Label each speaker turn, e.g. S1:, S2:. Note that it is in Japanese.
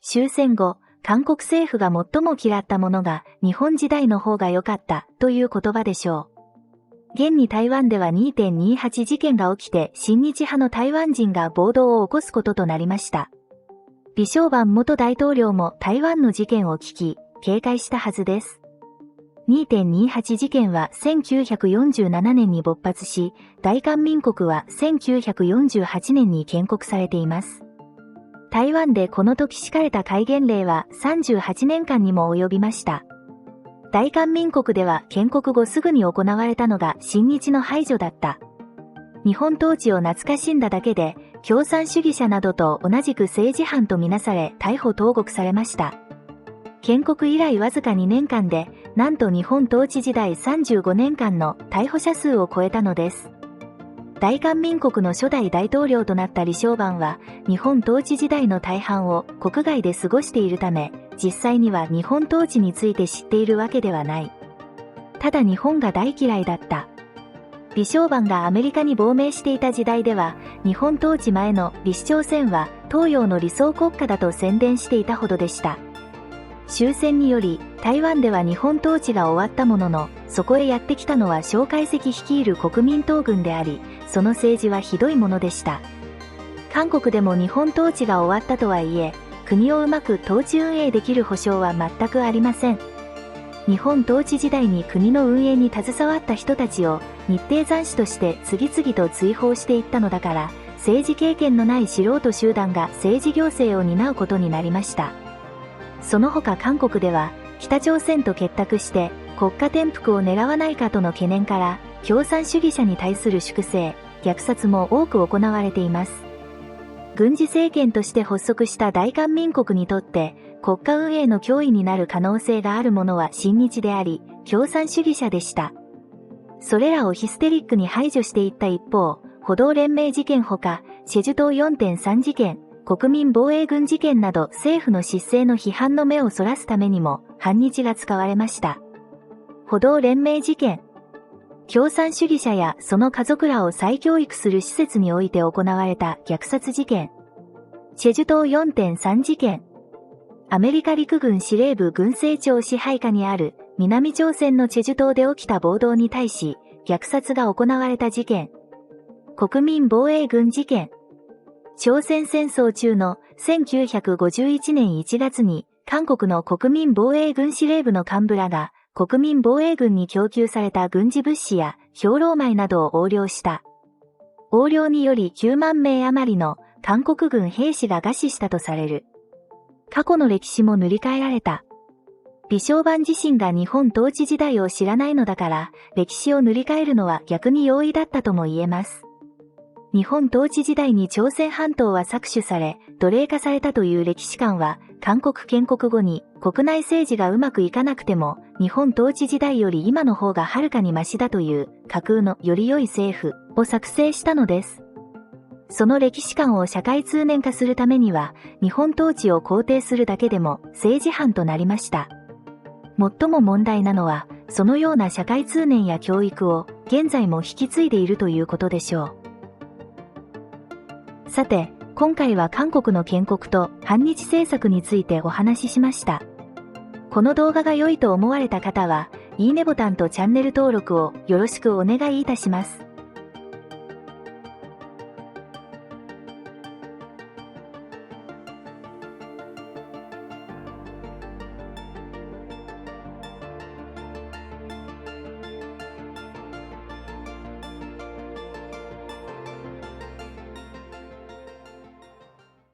S1: 終戦後、韓国政府が最も嫌ったものが日本時代の方が良かったという言葉でしょう。現に台湾では 2.28 事件が起きて親日派の台湾人が暴動を起こすこととなりました。李承晩元大統領も台湾の事件を聞き、警戒したはずです。2.28 事件は1947年に勃発し、大韓民国は1948年に建国されています。台湾でこの時敷かれた戒厳令は38年間にも及びました。大韓民国では建国後すぐに行われたのが親日の排除だった。日本統治を懐かしんだだけで、共産主義者などと同じく政治犯とみなされ逮捕投獄されました。建国以来わずか2年間で、なんと日本統治時代35年間の逮捕者数を超えたのです。大韓民国の初代大統領となった李承晩は、日本統治時代の大半を国外で過ごしているため、実際には日本統治について知っているわけではない。ただ日本が大嫌いだった。李承晩がアメリカに亡命していた時代では、日本統治前の李氏朝鮮は東洋の理想国家だと宣伝していたほどでした。終戦により、台湾では日本統治が終わったものの、そこへやってきたのは蒋介石率いる国民党軍であり、その政治はひどいものでした。韓国でも日本統治が終わったとはいえ、国をうまく統治運営できる保証は全くありません。日本統治時代に国の運営に携わった人たちを日程斬首として次々と追放していったのだから、政治経験のない素人集団が政治行政を担うことになりました。その他韓国では北朝鮮と結託して国家転覆を狙わないかとの懸念から共産主義者に対する粛清、虐殺も多く行われています。軍事政権として発足した大韓民国にとって国家運営の脅威になる可能性があるものは親日であり、共産主義者でした。それらをヒステリックに排除していった一方、歩道連盟事件ほか、チェジュ島 4.3 事件、国民防衛軍事件など政府の失勢の批判の目をそらすためにも反日が使われました。歩道連盟事件。共産主義者やその家族らを再教育する施設において行われた虐殺事件。チェジュ島 4.3 事件。アメリカ陸軍司令部軍政庁支配下にある南朝鮮のチェジュ島で起きた暴動に対し虐殺が行われた事件。国民防衛軍事件。朝鮮戦争中の1951年1月に韓国の国民防衛軍司令部の幹部らが国民防衛軍に供給された軍事物資や兵糧米などを横領した。横領により9万名余りの韓国軍兵士が餓死したとされる。過去の歴史も塗り替えられた。李承晩自身が日本統治時代を知らないのだから、歴史を塗り替えるのは逆に容易だったとも言えます。日本統治時代に朝鮮半島は搾取され、奴隷化されたという歴史観は、韓国建国後に国内政治がうまくいかなくても、日本統治時代より今の方がはるかにマシだという架空のより良い政府を作成したのです。その歴史観を社会通念化するためには、日本統治を肯定するだけでも政治犯となりました。最も問題なのは、そのような社会通念や教育を現在も引き継いでいるということでしょう。さて、今回は韓国の建国と反日政策についてお話ししました。この動画が良いと思われた方は、いいねボタンとチャンネル登録をよろしくお願いいたします。